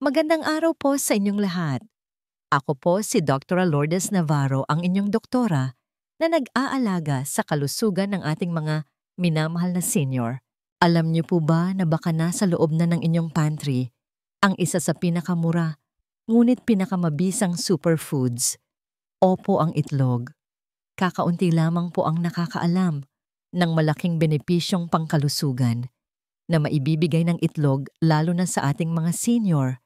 Magandang araw po sa inyong lahat. Ako po si Dr. Lourdes Navarro, ang inyong doktora na nag-aalaga sa kalusugan ng ating mga minamahal na senior. Alam niyo po ba na baka nasa loob na ng inyong pantry ang isa sa pinakamura ngunit pinakamabisang superfoods? Opo, ang itlog. Kakaunti lamang po ang nakakaalam ng malaking benepisyong pangkalusugan na maibibigay ng itlog lalo na sa ating mga senior.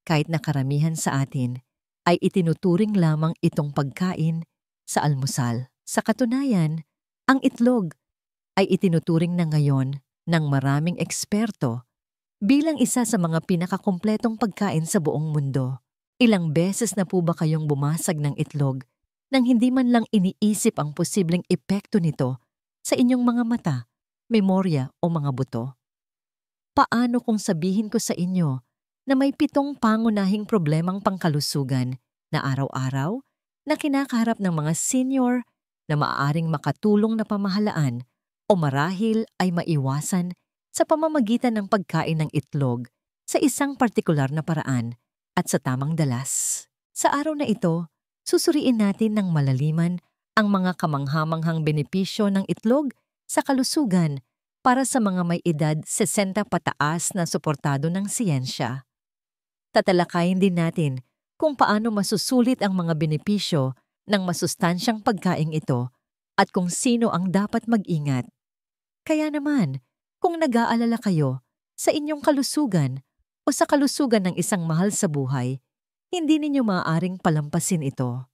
Kahit na karamihan sa atin ay itinuturing lamang itong pagkain sa almusal. Sa katunayan, ang itlog ay itinuturing na ngayon ng maraming eksperto bilang isa sa mga pinakakumpletong pagkain sa buong mundo. Ilang beses na po ba kayong bumasag ng itlog nang hindi man lang iniisip ang posibleng epekto nito sa inyong mga mata, memorya o mga buto? Paano kung sabihin ko sa inyo na may 7 pangunahing problemang pangkalusugan na araw-araw na kinakaharap ng mga senior na maaaring makatulong na pamahalaan o marahil ay maiwasan sa pamamagitan ng pagkain ng itlog sa isang partikular na paraan at sa tamang dalas? Sa araw na ito, susuriin natin ng malaliman ang mga kamanghamanghang benepisyo ng itlog sa kalusugan para sa mga may edad 60 pataas na suportado ng siyensya. Tatalakayin din natin kung paano masusulit ang mga benepisyo ng masustansyang pagkaing ito at kung sino ang dapat mag-ingat. Kaya naman, kung nag-aalala kayo sa inyong kalusugan o sa kalusugan ng isang mahal sa buhay, hindi ninyo maaaring palampasin ito.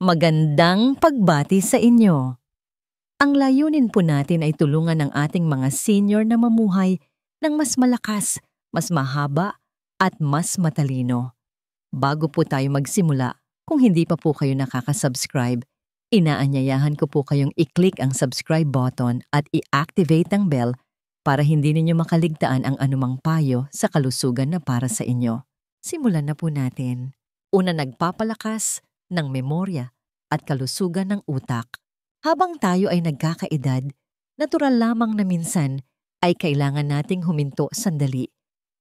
Magandang pagbati sa inyo! Ang layunin po natin ay tulungan ang ating mga senior na mamuhay ng mas malakas, mas mahaba, at mas matalino. Bago po tayo magsimula, kung hindi pa po kayo nakaka-subscribe, inaanyayahan ko po kayong i-click ang subscribe button at i-activate ang bell para hindi ninyo makaligtaan ang anumang payo sa kalusugan na para sa inyo. Simulan na po natin. Una, nagpapalakas ng memorya at kalusugan ng utak. Habang tayo ay nagkakaedad, natural lamang na minsan ay kailangan nating huminto sandali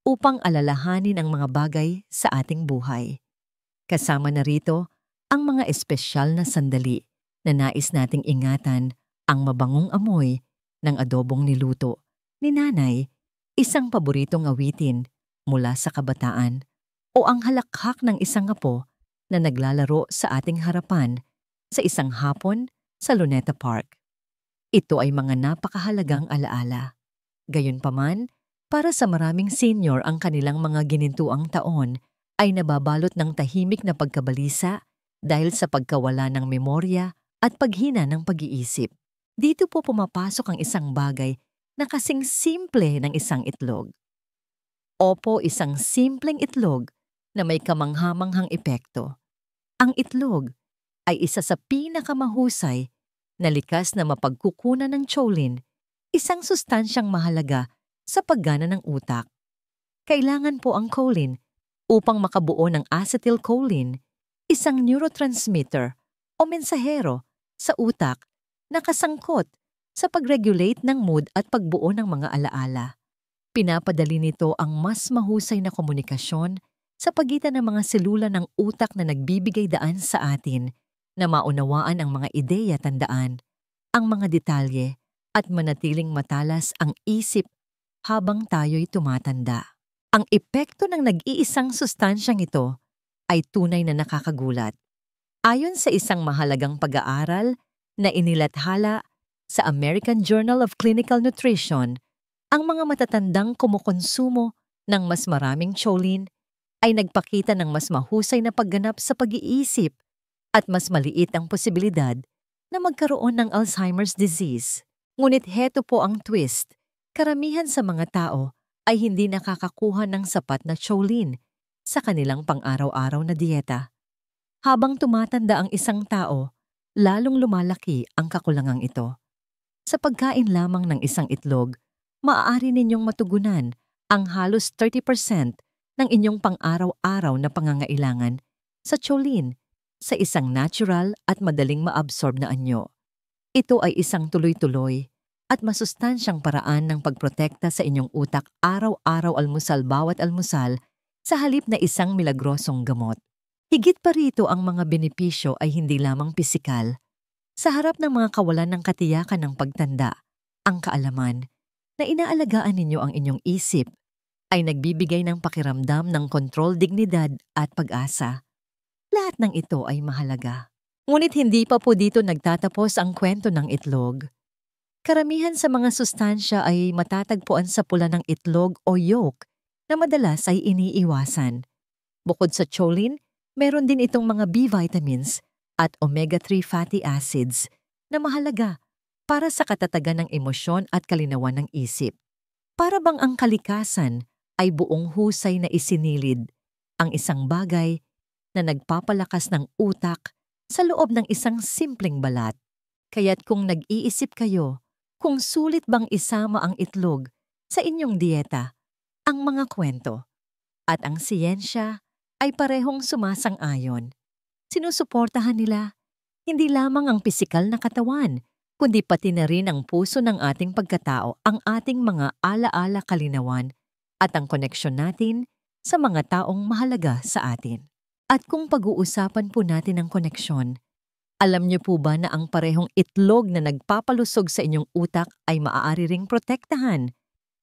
upang alalahanin ang mga bagay sa ating buhay. Kasama na rito ang mga espesyal na sandali na nais nating ingatan, ang mabangong amoy ng adobong niluto ni nanay, isang paboritong awitin mula sa kabataan, o ang halakhak ng isang apo na naglalaro sa ating harapan sa isang hapon sa Luneta Park. Ito ay mga napakahalagang alaala. Gayunpaman, para sa maraming senior, ang kanilang mga ginintuang taon ay nababalot ng tahimik na pagkabalisa dahil sa pagkawala ng memorya at paghina ng pag-iisip. Dito po pumapasok ang isang bagay na kasing simple ng isang itlog. Opo, isang simpleng itlog na may kamanghamanghang epekto. Ang itlog ay isa sa pinakamahusay na likas na mapagkukunan ng choline, isang sustansyang mahalaga sa paggana ng utak. Kailangan po ang choline upang makabuo ng acetylcholine, isang neurotransmitter o mensahero sa utak na kasangkot sa pag-regulate ng mood at pagbuo ng mga alaala. Pinapadali nito ang mas mahusay na komunikasyon sa pagitan ng mga selula ng utak na nagbibigay daan sa atin na maunawaan ang mga ideya, tandaan ang mga detalye at manatiling matalas ang isip habang tayo'y tumatanda. Ang epekto ng nag-iisang sustansyang ito ay tunay na nakakagulat. Ayon sa isang mahalagang pag-aaral na inilathala sa American Journal of Clinical Nutrition, ang mga matatandang kumukonsumo ng mas maraming choline ay nagpakita ng mas mahusay na pagganap sa pag-iisip at mas maliit ang posibilidad na magkaroon ng Alzheimer's disease. Ngunit heto po ang twist. Karamihan sa mga tao ay hindi nakakakuha ng sapat na choline sa kanilang pang-araw-araw na dieta. Habang tumatanda ang isang tao, lalong lumalaki ang kakulangang ito. Sa pagkain lamang ng isang itlog, maaari ninyong matugunan ang halos 30% ng inyong pang-araw-araw na pangangailangan sa choline sa isang natural at madaling maabsorb na anyo. Ito ay isang tuloy-tuloy at masustansyang paraan ng pagprotekta sa inyong utak araw-araw bawat almusal sa halip na isang milagrosong gamot. Higit pa rito, ang mga benepisyo ay hindi lamang pisikal. Sa harap ng mga kawalan ng katiyakan ng pagtanda, ang kaalaman na inaalagaan ninyo ang inyong isip ay nagbibigay ng pakiramdam ng kontrol, dignidad at pag-asa. Lahat ng ito ay mahalaga. Ngunit hindi pa po dito nagtatapos ang kwento ng itlog. Karamihan sa mga sustansya ay matatagpuan sa pula ng itlog o yolk na madalas ay iniiwasan. Bukod sa choline, meron din itong mga B vitamins at omega-3 fatty acids na mahalaga para sa katatagan ng emosyon at kalinawan ng isip. Para bang ang kalikasan ay buong husay na isinilid, ang isang bagay na nagpapalakas ng utak sa loob ng isang simpleng balat. Kaya't kung nag-iisip kayo kung sulit bang isama ang itlog sa inyong dieta, ang mga kwento at ang siyensya ay parehong sumasang-ayon. Sinusuportahan nila hindi lamang ang pisikal na katawan, kundi pati na rin ang puso ng ating pagkatao, ang ating mga ala-ala, kalinawan at ang koneksyon natin sa mga taong mahalaga sa atin. At kung pag-uusapan po natin ang koneksyon, alam niyo po ba na ang parehong itlog na nagpapalusog sa inyong utak ay maaari ring protektahan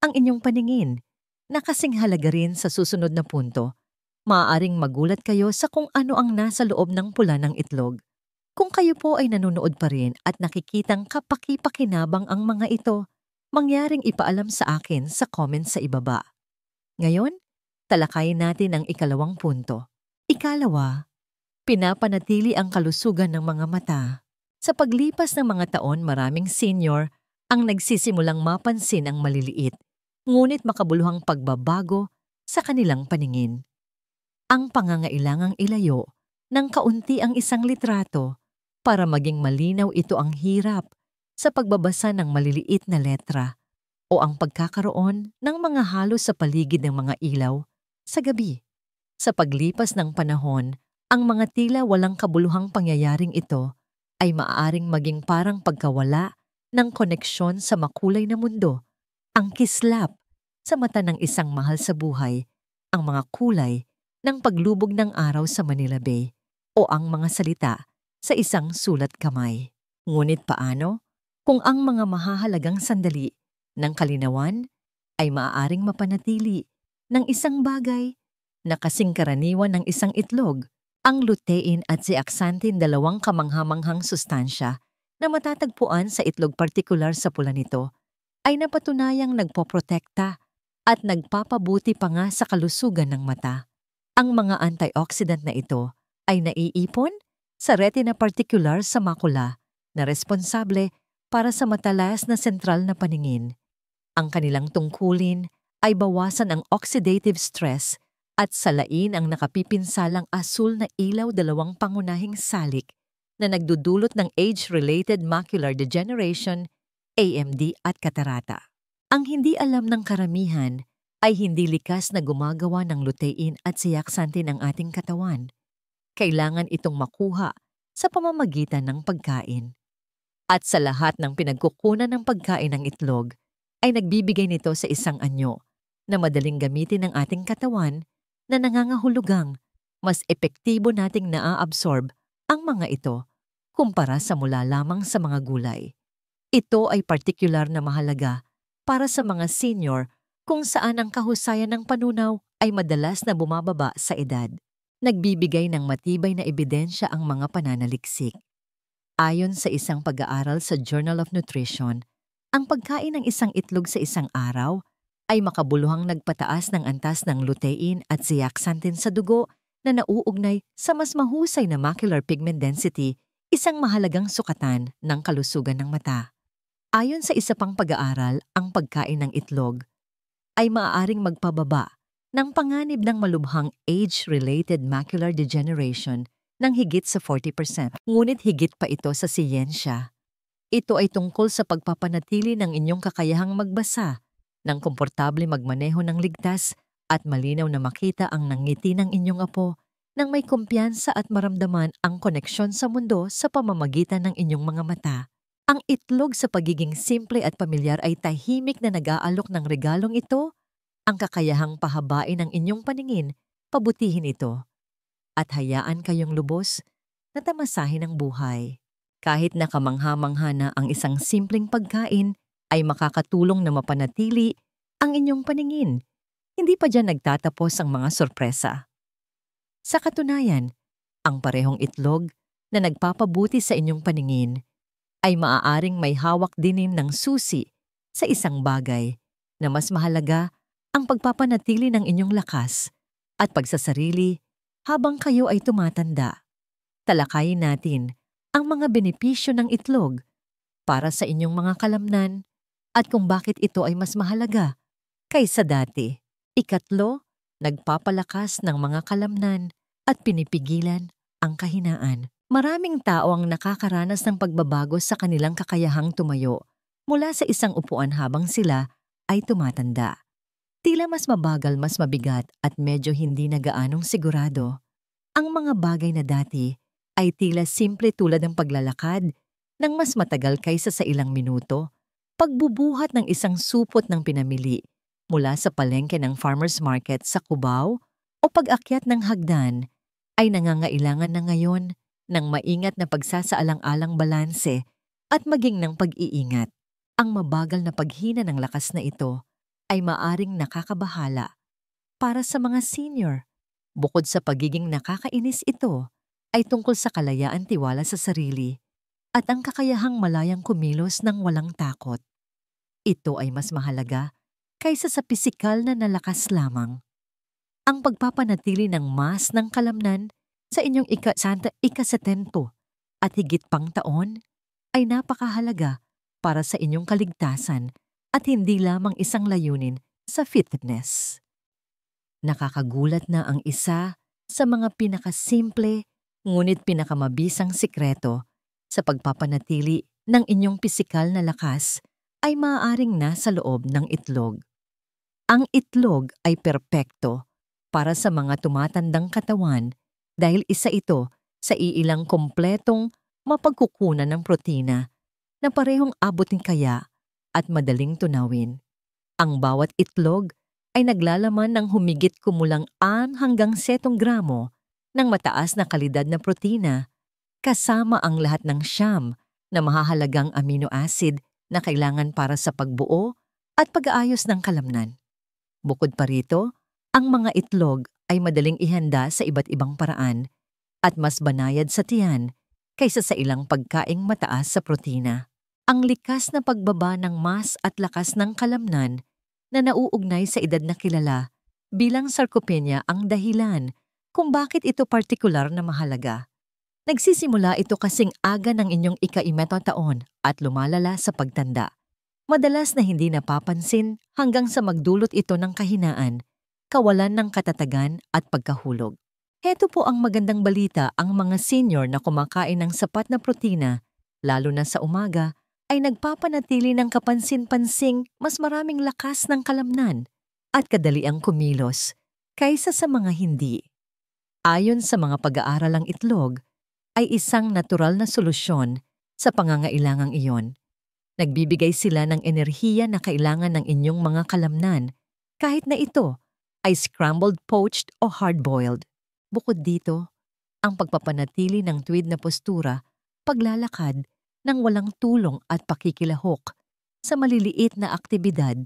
ang inyong paningin, na kasing halaga rin sa susunod na punto? Maaaring magulat kayo sa kung ano ang nasa loob ng pula ng itlog. Kung kayo po ay nanonood pa rin at nakikitang kapaki-pakinabang ang mga ito, mangyaring ipaalam sa akin sa comment sa ibaba. Ngayon, talakayin natin ang ikalawang punto. Ikalawa, pinapanatili ang kalusugan ng mga mata. Sa paglipas ng mga taon, maraming senior ang nagsisimulang mapansin ang maliliit, ngunit makabuluhang pagbabago sa kanilang paningin. Ang pangangailangang ilayo ng kaunti ang isang litrato para maging malinaw, ito ang hirap sa pagbabasa ng maliliit na letra o ang pagkakaroon ng mga halo sa paligid ng mga ilaw sa gabi. Sa paglipas ng panahon, ang mga tila walang kabuluhang pangyayaring ito ay maaaring maging parang pagkawala ng koneksyon sa makulay na mundo, ang kislap sa mata ng isang mahal sa buhay, ang mga kulay ng paglubog ng araw sa Manila Bay, o ang mga salita sa isang sulat kamay. Ngunit paano kung ang mga mahahalagang sandali ng kalinawan ay maaaring mapanatili ng isang bagay na kasing karaniwan ng isang itlog? Ang lutein at zeaxanthin, dalawang kamanghamanghang sustansya na matatagpuan sa itlog, partikular sa pula nito, ay napatunayang nagpoprotekta at nagpapabuti pa nga sa kalusugan ng mata. Ang mga antioxidant na ito ay naiipon sa retina, partikular sa makula, na responsable para sa matalas na sentral na paningin. Ang kanilang tungkulin ay bawasan ang oxidative stress at salain ang nakapipinsalang asul na ilaw, dalawang pangunahing salik na nagdudulot ng age-related macular degeneration, AMD at katarata. Ang hindi alam ng karamihan ay hindi likas na gumagawa ng lutein at zeaxanthin ang ating katawan. Kailangan itong makuha sa pamamagitan ng pagkain. At sa lahat ng pinagkukunan ng pagkain ng itlog, ay nagbibigay nito sa isang anyo na madaling gamitin ng ating katawan na nangangahulugang mas epektibo nating naa-absorb ang mga ito kumpara sa mula lamang sa mga gulay. Ito ay partikular na mahalaga para sa mga senior kung saan ang kahusayan ng panunaw ay madalas na bumababa sa edad. Nagbibigay ng matibay na ebidensya ang mga pananaliksik. Ayon sa isang pag-aaral sa Journal of Nutrition, ang pagkain ng isang itlog sa isang araw ay makabuluhang nagpataas ng antas ng lutein at zeaxanthin sa dugo na nauugnay sa mas mahusay na macular pigment density, isang mahalagang sukatan ng kalusugan ng mata. Ayon sa isa pang pag-aaral, ang pagkain ng itlog ay maaaring magpababa ng panganib ng malubhang age-related macular degeneration ng higit sa 40%. Ngunit higit pa ito sa siyensya. Ito ay tungkol sa pagpapanatili ng inyong kakayahang magbasa, ng komportable magmaneho ng ligtas at malinaw na makita ang nangiti ng inyong apo nang may kumpiyansa at maramdaman ang koneksyon sa mundo sa pamamagitan ng inyong mga mata. Ang itlog sa pagiging simple at pamilyar ay tahimik na nag-aalok ng regalong ito, ang kakayahang pahabain ng inyong paningin Pabutihin ito at hayaan kayong lubos na tamasahin ng buhay. Kahit nakamangha-mangha na ang isang simpleng pagkain ay makakatulong na mapanatili ang inyong paningin. Hindi pa dyan nagtatapos ang mga sorpresa. Sa katunayan, ang parehong itlog na nagpapabuti sa inyong paningin ay maaaring may hawak dinin ng susi sa isang bagay na mas mahalaga ang pagpapanatili ng inyong lakas at pagsasarili habang kayo ay tumatanda. Talakayin natin ang mga benepisyo ng itlog para sa inyong mga kalamnan at kung bakit ito ay mas mahalaga kaysa dati. Ikatlo, nagpapalakas ng mga kalamnan at pinipigilan ang kahinaan. Maraming tao ang nakakaranas ng pagbabago sa kanilang kakayahang tumayo mula sa isang upuan habang sila ay tumatanda. Tila mas mabagal, mas mabigat at medyo hindi na gaanong sigurado. Ang mga bagay na dati ay tila simple tulad ng paglalakad ng mas matagal kaysa sa ilang minuto, pagbubuhat ng isang supot ng pinamili mula sa palengke ng farmer's market sa Cubao o pag-akyat ng hagdan ay nangangailangan na ngayon ng maingat na pagsasaalang-alang balanse at maging ng pag-iingat. Ang mabagal na paghina ng lakas na ito ay maaring nakakabahala para sa mga senior. Bukod sa pagiging nakakainis, ito ay tungkol sa kalayaan, tiwala sa sarili at ang kakayahang malayang kumilos ng walang takot. Ito ay mas mahalaga kaysa sa pisikal na nalakas lamang. Ang pagpapanatili ng mas ng kalamnan sa inyong ika-70 at higit pang taon ay napakahalaga para sa inyong kaligtasan at hindi lamang isang layunin sa fitness. Nakakagulat na ang isa sa mga pinakasimple ngunit pinakamabisang sikreto sa pagpapanatili ng inyong pisikal na lakas ay maaaring nasa loob ng itlog. Ang itlog ay perpekto para sa mga tumatandang katawan dahil isa ito sa iilang kompletong mapagkukunan ng protina na parehong abutin kaya at madaling tunawin. Ang bawat itlog ay naglalaman ng humigit kumulang 6 hanggang 7 gramo ng mataas na kalidad na protina, kasama ang lahat ng siyam na mahahalagang amino acid na kailangan para sa pagbuo at pag-aayos ng kalamnan. Bukod pa rito, ang mga itlog ay madaling ihanda sa iba't ibang paraan at mas banayad sa tiyan kaysa sa ilang pagkaing mataas sa protina. Ang likas na pagbaba ng mas at lakas ng kalamnan na nauugnay sa edad na kilala bilang sarcopenia ang dahilan kung bakit ito partikular na mahalaga. Nagsisimula ito kasing aga ng inyong ika-70 taon at lumalala sa pagtanda. Madalas na hindi napapansin hanggang sa magdulot ito ng kahinaan, kawalan ng katatagan at pagkahulog. Heto po ang magandang balita, ang mga senior na kumakain ng sapat na protina, lalo na sa umaga, ay nagpapanatili ng kapansin-pansing mas maraming lakas ng kalamnan at kadaliang kumilos kaysa sa mga hindi. Ayon sa mga pag-aaral, ang itlog ay isang natural na solusyon sa pangangailangang iyon. Nagbibigay sila ng enerhiya na kailangan ng inyong mga kalamnan kahit na ito ay scrambled, poached o hard-boiled. Bukod dito, ang pagpapanatili ng tuwid na postura, paglalakad ng walang tulong at pakikilahok sa maliliit na aktibidad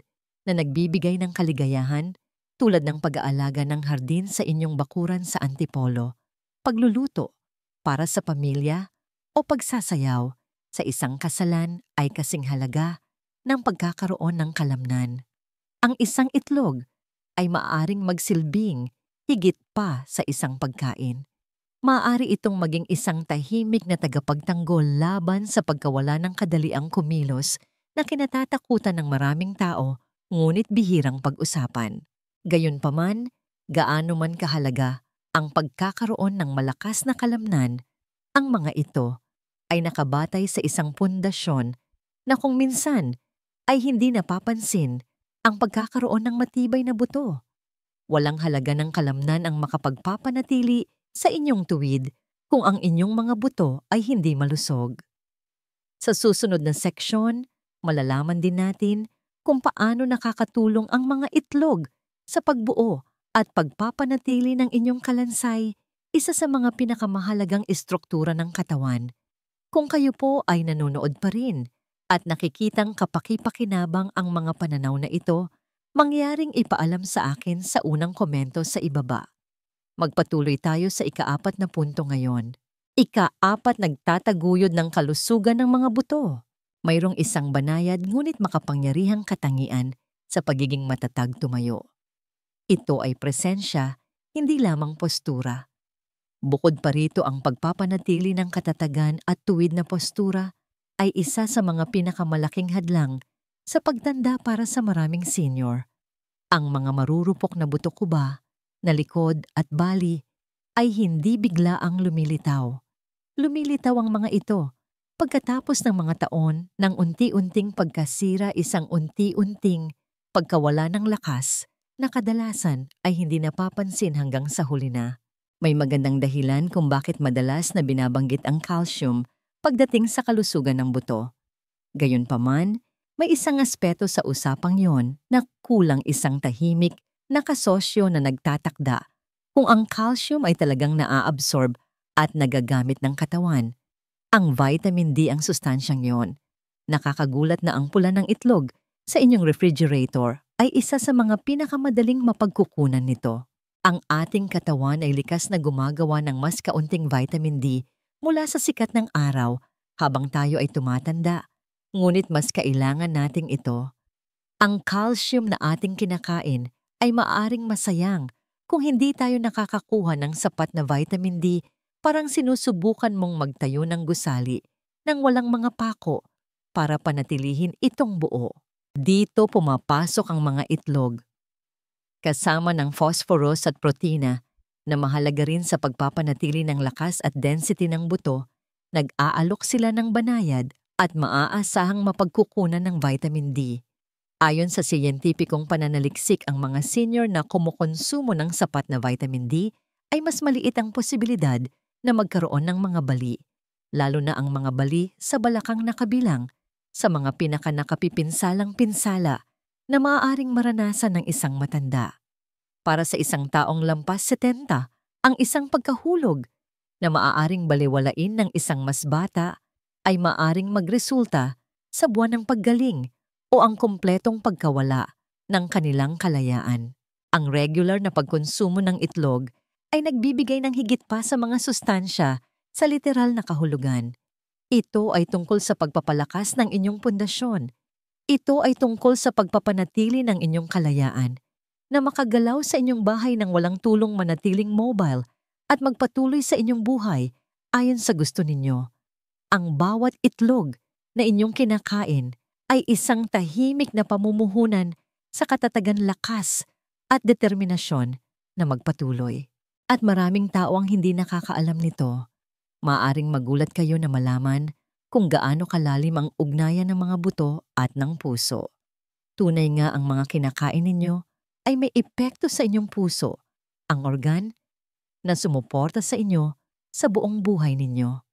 na nagbibigay ng kaligayahan tulad ng pag-aalaga ng hardin sa inyong bakuran sa Antipolo, pagluluto para sa pamilya o pagsasayaw sa isang kasalan ay kasing halaga ng pagkakaroon ng kalamnan. Ang isang itlog ay maaaring magsilbing higit pa sa isang pagkain. Maaari itong maging isang tahimik na tagapagtanggol laban sa pagkawala ng kadaliang kumilos na kinatatakutan ng maraming tao ngunit bihirang pag-usapan. Gayunpaman, gaano man kahalaga ang pagkakaroon ng malakas na kalamnan, ang mga ito ay nakabatay sa isang pundasyon na kung minsan ay hindi napapansin ang pagkakaroon ng matibay na buto. Walang halaga ng kalamnan ang makapagpapanatili sa inyong tuwid kung ang inyong mga buto ay hindi malusog. Sa susunod na seksyon, malalaman din natin kung paano nakakatulong ang mga itlog sa pagbuo at pagpapanatili ng inyong kalansay, isa sa mga pinakamahalagang istruktura ng katawan. Kung kayo po ay nanonood pa rin at nakikitang kapaki-pakinabang ang mga pananaw na ito, mangyaring ipaalam sa akin sa unang komento sa ibaba. Magpatuloy tayo sa ika-4 na punto ngayon. Ika-4, nagtataguyod ng kalusugan ng mga buto. Mayroong isang banayad ngunit makapangyarihang katangian sa pagiging matatag tumayo. Ito ay presensya, hindi lamang postura. Bukod pa rito, ang pagpapanatili ng katatagan at tuwid na postura ay isa sa mga pinakamalaking hadlang sa pagtanda para sa maraming senior. Ang mga marurupok na buto kuba, na likod at bali ay hindi biglaang lumilitaw. Lumilitaw ang mga ito pagkatapos ng mga taon ng unti-unting pagkasira, isang unti-unting pagkawala ng lakas na kadalasan ay hindi napapansin hanggang sa huli na. May magandang dahilan kung bakit madalas na binabanggit ang calcium pagdating sa kalusugan ng buto. Gayunpaman, may isang aspeto sa usapang yon na kulang isang tahimik na kasosyo na nagtatakda kung ang calcium ay talagang naaabsorb at nagagamit ng katawan. Ang vitamin D ang sustansyang yon. Nakakagulat na ang pula ng itlog sa inyong refrigerator ay isa sa mga pinakamadaling mapagkukunan nito. Ang ating katawan ay likas na gumagawa ng mas kaunting vitamin D mula sa sikat ng araw habang tayo ay tumatanda, ngunit mas kailangan nating ito. Ang calcium na ating kinakain ay maaaring masayang kung hindi tayo nakakakuha ng sapat na vitamin D. Parang sinusubukan mong magtayo ng gusali nang walang mga pako para panatilihin itong buo. Dito pumapasok ang mga itlog. Kasama ng phosphorus at protina na mahalaga rin sa pagpapanatili ng lakas at density ng buto, nag-aalok sila ng banayad at maaasahang mapagkukunan ng vitamin D. Ayon sa siyentipikong pananaliksik, ang mga senior na kumukonsumo ng sapat na vitamin D ay mas maliit ang posibilidad na magkaroon ng mga bali, lalo na ang mga bali sa balakang nakabilang sa mga pinakanakapipinsalang pinsala na maaaring maranasan ng isang matanda. Para sa isang taong lampas 70, ang isang pagkahulog na maaaring balewalain ng isang mas bata ay maaaring magresulta sa buwan ng paggaling o ang kumpletong pagkawala ng kanilang kalayaan. Ang regular na pagkonsumo ng itlog ay nagbibigay ng higit pa sa mga sustansya sa literal na kahulugan. Ito ay tungkol sa pagpapalakas ng inyong pundasyon. Ito ay tungkol sa pagpapanatili ng inyong kalayaan na makagalaw sa inyong bahay nang walang tulong manatiling mobile at magpatuloy sa inyong buhay ayon sa gusto ninyo. Ang bawat itlog na inyong kinakain ay isang tahimik na pamumuhunan sa katatagan, lakas at determinasyon na magpatuloy. At maraming tao ang hindi nakakaalam nito. Maaaring magulat kayo na malaman kung gaano kalalim ang ugnayan ng mga buto at ng puso. Tunay nga ang mga kinakain ninyo ay may epekto sa inyong puso, ang organ na sumuporta sa inyo sa buong buhay ninyo.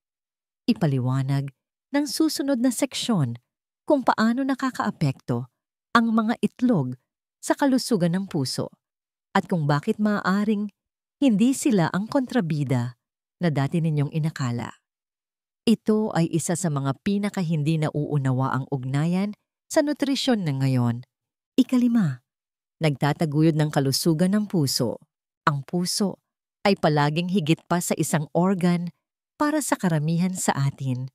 Ipaliwanag ng susunod na seksyon kung paano nakakaapekto ang mga itlog sa kalusugan ng puso at kung bakit maaaring hindi sila ang kontrabida na dati ninyong inakala. Ito ay isa sa mga pinaka-hindi nauunawaang ugnayan sa nutrisyon ng ngayon. Ika-5, nagtataguyod ng kalusugan ng puso. Ang puso ay palaging higit pa sa isang organ para sa karamihan sa atin.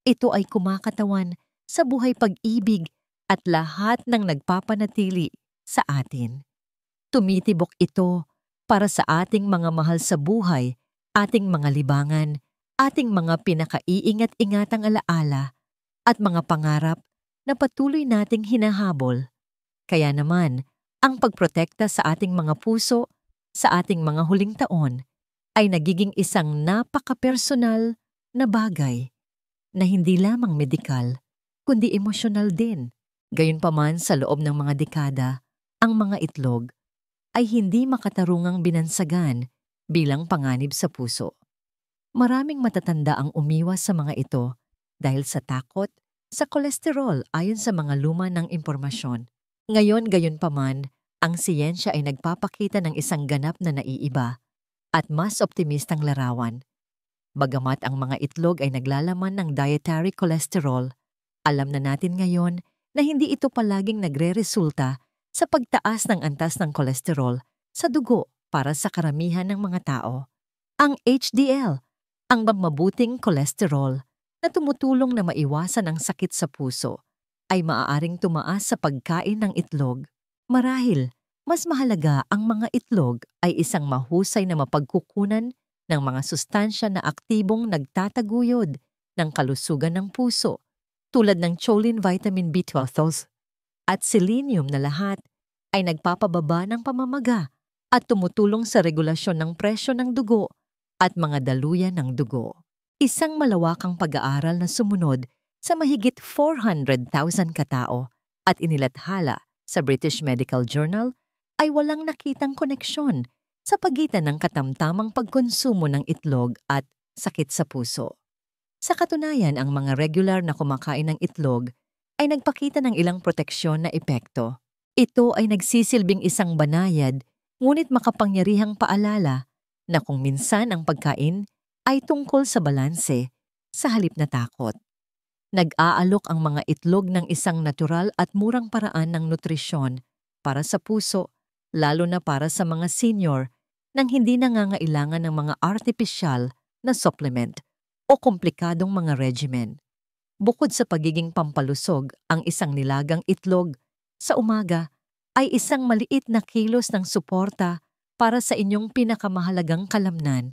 Ito ay kumakatawan sa buhay, pag-ibig at lahat ng nagpapanatili sa atin. Tumitibok ito para sa ating mga mahal sa buhay, ating mga libangan, ating mga pinakaiingat-ingatang alaala at mga pangarap na patuloy nating hinahabol. Kaya naman, ang pagprotekta sa ating mga puso sa ating mga huling taon ay nagiging isang napaka-personal na bagay na hindi lamang medikal, kundi emosyonal din. Gayunpaman, sa loob ng mga dekada, ang mga itlog ay hindi makatarungang binansagan bilang panganib sa puso. Maraming matatanda ang umiwas sa mga ito dahil sa takot sa kolesterol ayon sa mga luma ng impormasyon. Ngayon, gayunpaman, Ang siyensya ay nagpapakita ng isang ganap na naiiba at mas optimistang larawan. Bagamat ang mga itlog ay naglalaman ng dietary cholesterol, alam na natin ngayon na hindi ito palaging nagreresulta sa pagtaas ng antas ng kolesterol sa dugo para sa karamihan ng mga tao. Ang HDL, ang mabuting kolesterol na tumutulong na maiwasan ang sakit sa puso, ay maaaring tumaas sa pagkain ng itlog. Marahil, mas mahalaga ang mga itlog ay isang mahusay na mapagkukunan ng mga sustansya na aktibong nagtataguyod ng kalusugan ng puso, tulad ng choline vitamin B12 at selenium na lahat ay nagpapababa ng pamamaga at tumutulong sa regulasyon ng presyo ng dugo at mga daluyan ng dugo. Isang malawakang pag-aaral na sumunod sa mahigit 400,000 katao at inilathala sa British Medical Journal ay walang nakitang koneksyon sa pagitan ng katamtamang pagkonsumo ng itlog at sakit sa puso. Sa katunayan, ang mga regular na kumakain ng itlog ay nagpakita ng ilang proteksyon na epekto. Ito ay nagsisilbing isang banayad, ngunit makapangyarihang paalala na kung minsan ang pagkain ay tungkol sa balanse sa halip na takot. Nag-aalok ang mga itlog ng isang natural at murang paraan ng nutrisyon para sa puso, lalo na para sa mga senior nang hindi nangangailangan ng mga artipisyal na supplement o komplikadong mga regimen. Bukod sa pagiging pampalusog, ang isang nilagang itlog sa umaga ay isang maliit na kilos ng suporta para sa inyong pinakamahalagang kalamnan.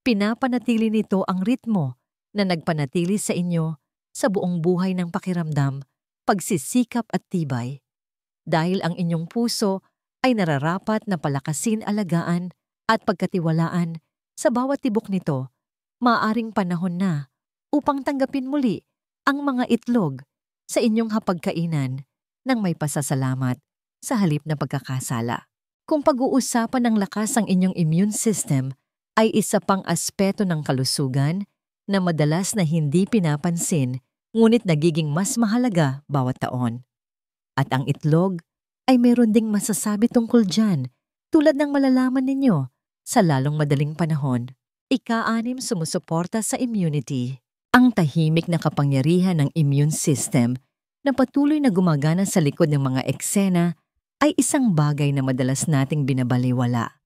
Pinapanatili nito ang ritmo na nagpanatili sa inyo sa buong buhay ng pakiramdam, pagsisikap at tibay. Dahil ang inyong puso ay nararapat na palakasin, alagaan at pagkatiwalaan sa bawat tibok nito, maaaring panahon na upang tanggapin muli ang mga itlog sa inyong hapagkainan ng may pasasalamat sa halip na pagkakasala. Kung pag-uusapan ng lakas ang inyong immune system ay isa pang aspeto ng kalusugan na madalas na hindi pinapansin ngunit nagiging mas mahalaga bawat taon. At ang itlog ay meron ding masasabi tungkol dyan, tulad ng malalaman ninyo sa lalong madaling panahon. Ika-6, sumusuporta sa immunity. Ang tahimik na kapangyarihan ng immune system na patuloy na gumagana sa likod ng mga eksena ay isang bagay na madalas nating binabaliwala.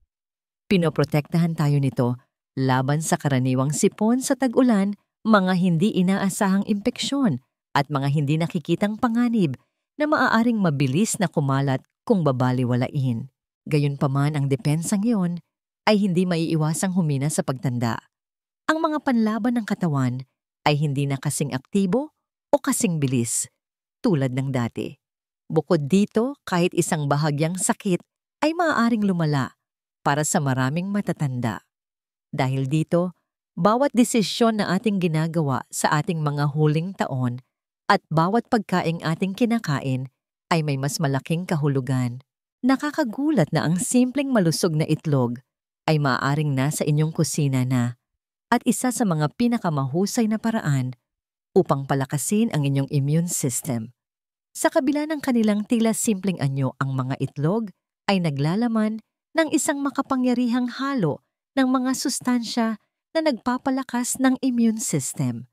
Pinoprotektahan tayo nito laban sa karaniwang sipon sa tag-ulan, mga hindi inaasahang impeksyon at mga hindi nakikitang panganib na maaaring mabilis na kumalat kung babaliwalain. Gayunpaman, ang depensang iyon ay hindi maiiwasang humina sa pagtanda. Ang mga panlaban ng katawan ay hindi na kasing aktibo o kasing bilis tulad ng dati. Bukod dito, kahit isang bahagyang sakit ay maaaring lumala para sa maraming matatanda. Dahil dito, bawat desisyon na ating ginagawa sa ating mga huling taon at bawat pagkaing ating kinakain ay may mas malaking kahulugan. Nakakagulat na ang simpleng malusog na itlog ay maaaring nasa inyong kusina na at isa sa mga pinakamahusay na paraan upang palakasin ang inyong immune system. Sa kabila ng kanilang tila simpleng anyo, ang mga itlog ay naglalaman ng isang makapangyarihang halo ng mga sustansya na nagpapalakas ng immune system.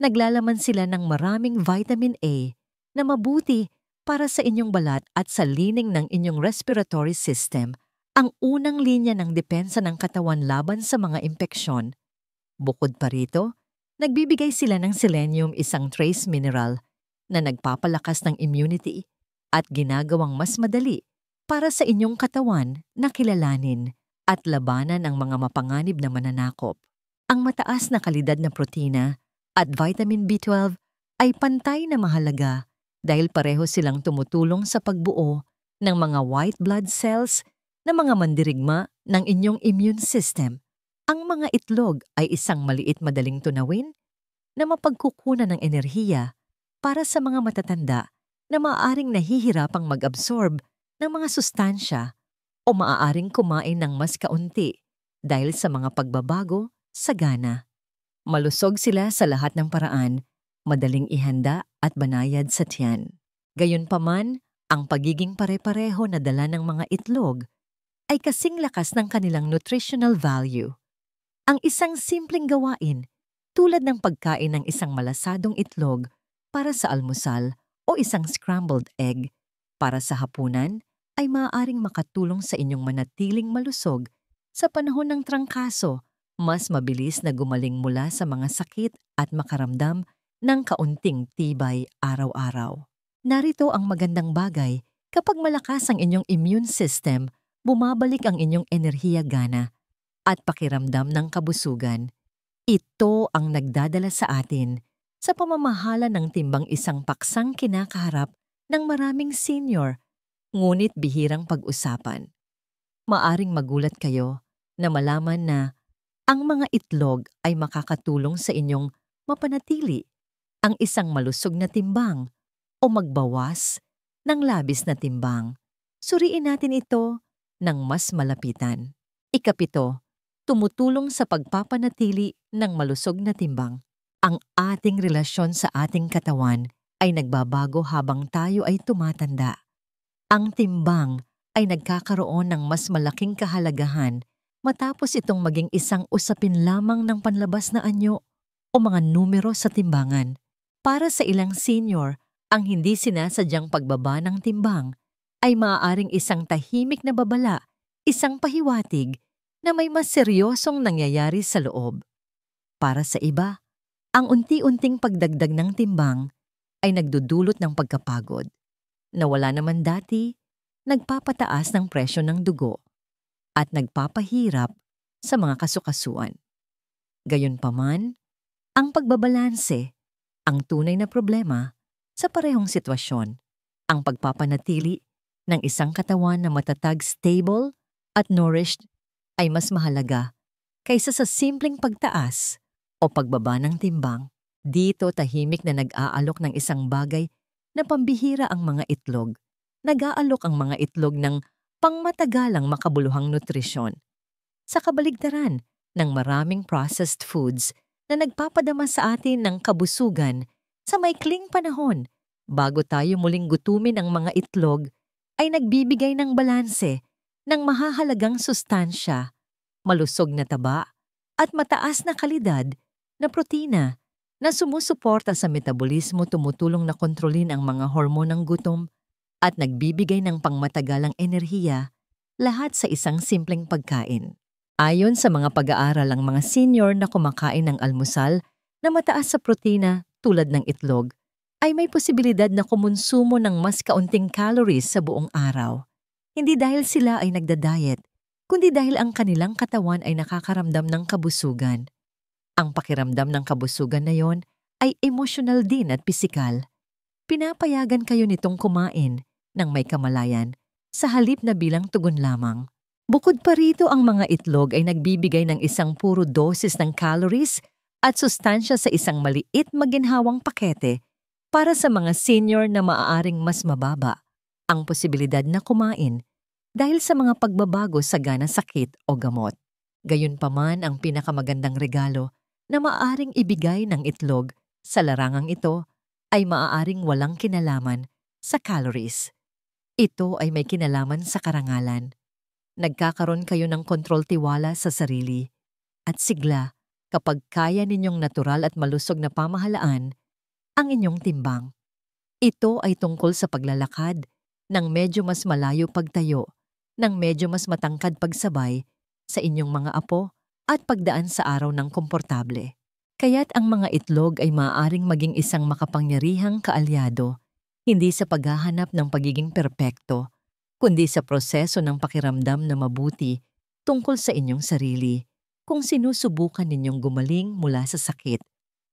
Naglalaman sila ng maraming vitamin A na mabuti para sa inyong balat at sa lining ng inyong respiratory system, ang unang linya ng depensa ng katawan laban sa mga impeksyon. Bukod pa rito, nagbibigay sila ng selenium, isang trace mineral na nagpapalakas ng immunity at ginagawang mas madali para sa inyong katawan na kilalanin at labanan ang mga mapanganib na mananakop. Ang mataas na kalidad na protina at vitamin B12 ay pantay na mahalaga dahil pareho silang tumutulong sa pagbuo ng mga white blood cells na mga mandirigma ng inyong immune system. Ang mga itlog ay isang maliit madaling tunawin na mapagkukunan ng enerhiya para sa mga matatanda na maaaring nahihirapang mag-absorb ng mga sustansya o maaaring kumain ng mas kaunti dahil sa mga pagbabago sa gana. Malusog sila sa lahat ng paraan, madaling ihanda at banayad sa tiyan. Gayunpaman, Ang pagiging pare-pareho na dala ng mga itlog ay kasing lakas ng kanilang nutritional value. Ang isang simpleng gawain, tulad ng pagkain ng isang malasadong itlog para sa almusal o isang scrambled egg para sa hapunan, ay maaaring makatulong sa inyong manatiling malusog sa panahon ng trangkaso, mas mabilis na gumaling mula sa mga sakit at makaramdam ng kaunting tibay araw-araw. Narito ang magandang bagay: kapag malakas ang inyong immune system, bumabalik ang inyong enerhiya, gana at pakiramdam ng kabusugan. Ito ang nagdadala sa atin sa pamamahala ng timbang isang paksang kinakaharap ng maraming senior, ngunit bihirang pag-usapan. Maaring magulat kayo na malaman na ang mga itlog ay makakatulong sa inyong mapanatili ang isang malusog na timbang o magbawas ng labis na timbang. Suriin natin ito ng mas malapitan. Ikapito, tumutulong sa pagpapanatili ng malusog na timbang. Ang ating relasyon sa ating katawan ay nagbabago habang tayo ay tumatanda. Ang timbang ay nagkakaroon ng mas malaking kahalagahan matapos itong maging isang usapin lamang ng panlabas na anyo o mga numero sa timbangan. Para sa ilang senior, ang hindi sinasadyang pagbaba ng timbang ay maaaring isang tahimik na babala, isang pahiwatig na may mas seryosong nangyayari sa loob. Para sa iba, ang unti-unting pagdagdag ng timbang ay nagdudulot ng pagkapagod, na wala naman dati, nagpapataas ng presyo ng dugo, at nagpapahirap sa mga kasukasuan. Gayunpaman, ang pagbabalanse, ang tunay na problema sa parehong sitwasyon. Ang pagpapanatili ng isang katawan na matatag, stable at nourished ay mas mahalaga kaysa sa simpleng pagtaas o pagbaba ng timbang. Dito tahimik na nag-aalok ng isang bagay na pambihira ang mga itlog. Nag-aalok ang mga itlog ng pangmatagalang makabuluhang nutrisyon. Sa kabaligtaran ng maraming processed foods na nagpapadama sa atin ng kabusugan sa maikling panahon, bago tayo muling gutumin ang mga itlog, ay nagbibigay ng balanse ng mahahalagang sustansya, malusog na taba, at mataas na kalidad na protina na sumusuporta sa metabolismo, tumutulong na kontrolin ang mga hormonang gutom at nagbibigay ng pangmatagalang enerhiya, lahat sa isang simpleng pagkain. Ayon sa mga pag-aaral, ang mga senior na kumakain ng almusal na mataas sa protina tulad ng itlog ay may posibilidad na kumonsumo ng mas kaunting calories sa buong araw. Hindi dahil sila ay nagda-diet, kundi dahil ang kanilang katawan ay nakakaramdam ng kabusugan. Ang pakiramdam ng kabusugan na yon ay emosyonal din at pisikal. Pinapayagan kayo nitong kumain ng may kamalayan sa halip na bilang tugon lamang. Bukod pa rito, ang mga itlog ay nagbibigay ng isang puro dosis ng calories at sustansya sa isang maliit maginhawang pakete para sa mga senior na maaaring mas mababa ang posibilidad na kumain dahil sa mga pagbabago sa gana, sakit o gamot. Gayunpaman, ang pinakamagandang regalo na maaaring ibigay ng itlog sa larangang ito ay maaaring walang kinalaman sa calories. Ito ay may kinalaman sa karangalan. Nagkakaroon kayo ng kontrol, tiwala sa sarili at sigla kapag kaya ninyong natural at malusog na pamahalaan ang inyong timbang. Ito ay tungkol sa paglalakad ng medyo mas malayo pagtayo, ng medyo mas matangkad pagsabay sa inyong mga apo at pagdaan sa araw ng komportable. Kaya't ang mga itlog ay maaaring maging isang makapangyarihang kaalyado, hindi sa paghahanap ng pagiging perpekto, kundi sa proseso ng pakiramdam na mabuti tungkol sa inyong sarili, kung sinusubukan ninyong gumaling mula sa sakit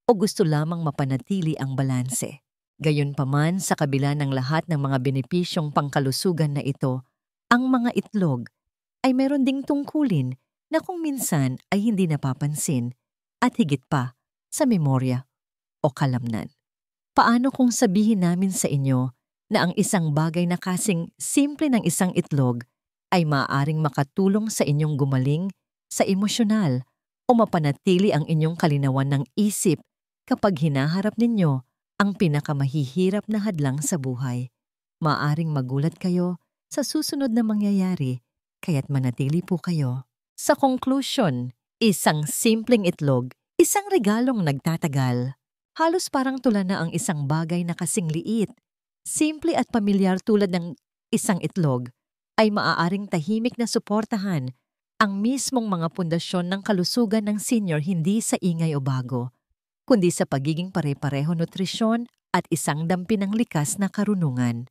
o gusto lamang mapanatili ang balanse. Gayunpaman, sa kabila ng lahat ng mga benepisyong pangkalusugan na ito, ang mga itlog ay meron ding tungkulin na kung minsan ay hindi napapansin at higit pa sa memorya o kalamnan. Paano kung sabihin namin sa inyo na ang isang bagay na kasing simple ng isang itlog ay maaaring makatulong sa inyong gumaling sa emosyonal o mapanatili ang inyong kalinawan ng isip kapag hinaharap ninyo ang pinakamahihirap na hadlang sa buhay? Maaring magulat kayo sa susunod na mangyayari, kaya't manatili po kayo. Sa conclusion, isang simpleng itlog, isang regalong nagtatagal. Halos parang tula na ang isang bagay na kasing liit. Simple at pamilyar tulad ng isang itlog ay maaaring tahimik na suportahan ang mismong mga pundasyon ng kalusugan ng senior, hindi sa ingay o bago, kundi sa pagiging pare-pareho nutrisyon at isang dampi ng likas na karunungan.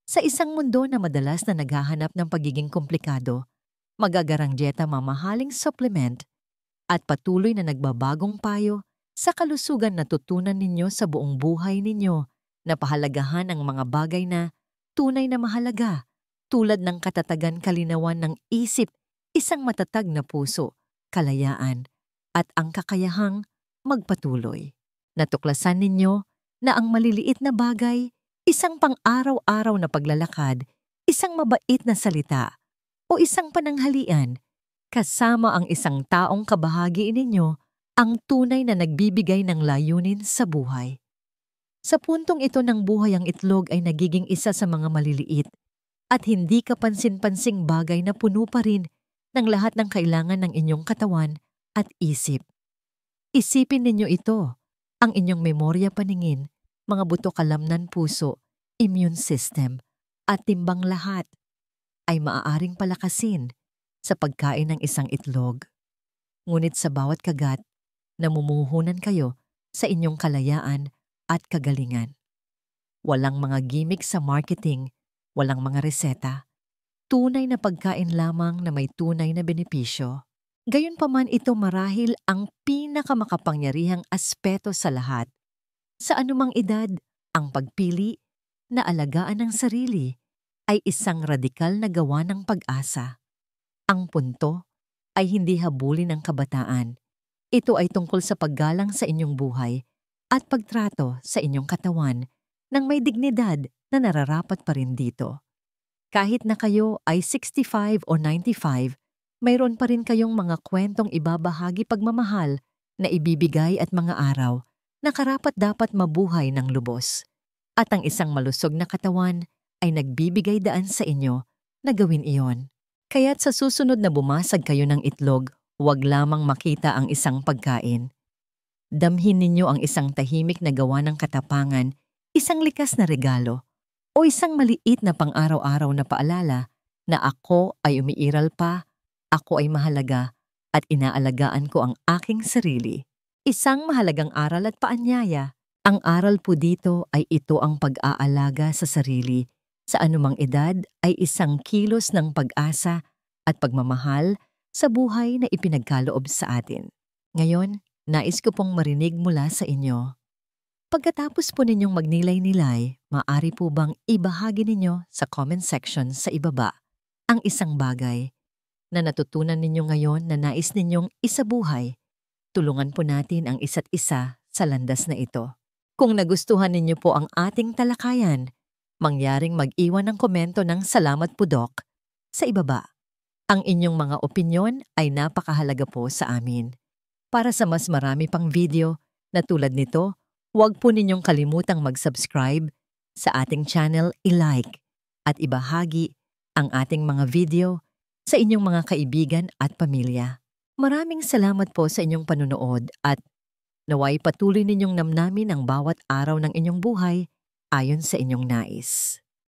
Sa isang mundo na madalas na naghahanap ng pagiging komplikado, magagarang dieta, mamahaling supplement, at patuloy na nagbabagong payo sa kalusugan na tutunan ninyo sa buong buhay ninyo na pahalagahan ang mga bagay na tunay na mahalaga, tulad ng katatagan, kalinawan ng isip, isang matatag na puso, kalayaan, at ang kakayahang magpatuloy. Natuklasan ninyo na ang maliliit na bagay, isang pang-araw-araw na paglalakad, isang mabait na salita, o isang pananghalian, kasama ang isang taong kabahagi ninyo, ang tunay na nagbibigay ng layunin sa buhay. Sa puntong ito ng buhay, ang itlog ay nagiging isa sa mga maliliit at hindi kapansin-pansing bagay na puno pa rin ng lahat ng kailangan ng inyong katawan at isip. Isipin ninyo ito, ang inyong memorya, paningin, mga buto, kalamnan, puso, immune system, at timbang, lahat ay maaaring palakasin sa pagkain ng isang itlog. Ngunit sa bawat kagat, namumuhunan kayo sa inyong kalayaan at kagalingan. Walang mga gimmick sa marketing, walang mga reseta. Tunay na pagkain lamang na may tunay na benepisyo. Gayunpaman, ito marahil ang pinakamakapangyarihang aspeto sa lahat. Sa anumang edad, ang pagpili na alagaan ng sarili ay isang radikal na gawa ng pag-asa. Ang punto ay hindi habulin ng kabataan. Ito ay tungkol sa paggalang sa inyong buhay at pagtrato sa inyong katawan ng may dignidad na nararapat pa rin dito. Kahit na kayo ay 65 o 95, mayroon pa rin kayong mga kwentong ibabahagi, pagmamahal na ibibigay at mga araw na karapat-dapat mabuhay ng lubos. At ang isang malusog na katawan ay nagbibigay daan sa inyo na gawin iyon. Kaya't sa susunod na bumasag kayo ng itlog, huwag lamang makita ang isang pagkain. Damhin ninyo ang isang tahimik na gawa ng katapangan, isang likas na regalo, o isang maliit na pang-araw-araw na paalala na ako ay umiiral pa, ako ay mahalaga, at inaalagaan ko ang aking sarili. Isang mahalagang aral at paanyaya. Ang aral po dito ay ito: ang pag-aalaga sa sarili sa anumang edad ay isang kilos ng pag-asa at pagmamahal sa buhay na ipinagkaloob sa atin. Ngayon, nais ko pong marinig mula sa inyo. Pagkatapos po ninyong magnilay-nilay, maaari po bang ibahagi ninyo sa comment section sa ibaba ang isang bagay na natutunan ninyo ngayon na nais ninyong isabuhay? Tulungan po natin ang isa't isa sa landas na ito. Kung nagustuhan ninyo po ang ating talakayan, mangyaring mag-iwan ng komento ng "Salamat po, Doc" sa ibaba. Ang inyong mga opinyon ay napakahalaga po sa amin. Para sa mas marami pang video na tulad nito, huwag po ninyong kalimutang mag-subscribe sa ating channel, i-like at ibahagi ang ating mga video sa inyong mga kaibigan at pamilya. Maraming salamat po sa inyong panunood at naway patuloy ninyong namnamin ang bawat araw ng inyong buhay ayon sa inyong nais.